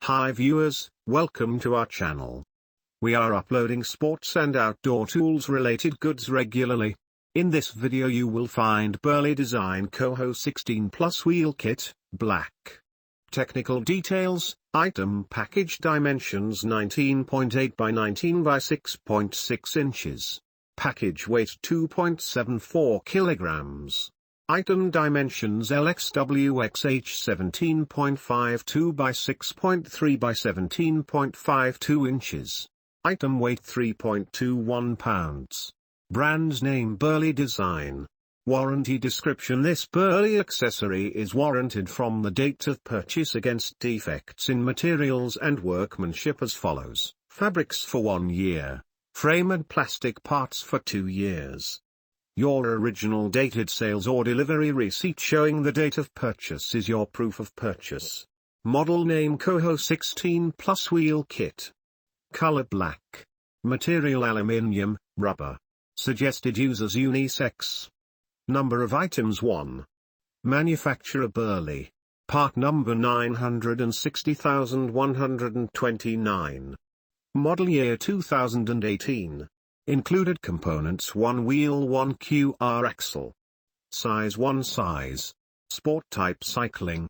Hi viewers, welcome to our channel. We are uploading sports and outdoor tools related goods regularly. In this video you will find Burley Design Coho 16 Plus Wheel Kit, black. Technical details, item package dimensions 19.8 by 19 by 6.6 inches. Package weight 2.74 kilograms. Item dimensions LXWXH 17.52 by 6.3 by 17.52 inches. Item weight 3.21 pounds. Brand name Burley Design. Warranty description: this Burley accessory is warranted from the date of purchase against defects in materials and workmanship as follows: fabrics for 1 year, frame and plastic parts for 2 years. Your original dated sales or delivery receipt showing the date of purchase is your proof of purchase. Model name Coho 16 Plus Wheel Kit. Color black. Material aluminium, rubber. Suggested users unisex. Number of items 1. Manufacturer Burley. Part number 960,129. Model year 2018. Included components: 1 wheel, 1 QR axle. Size 1 size. Sport type cycling.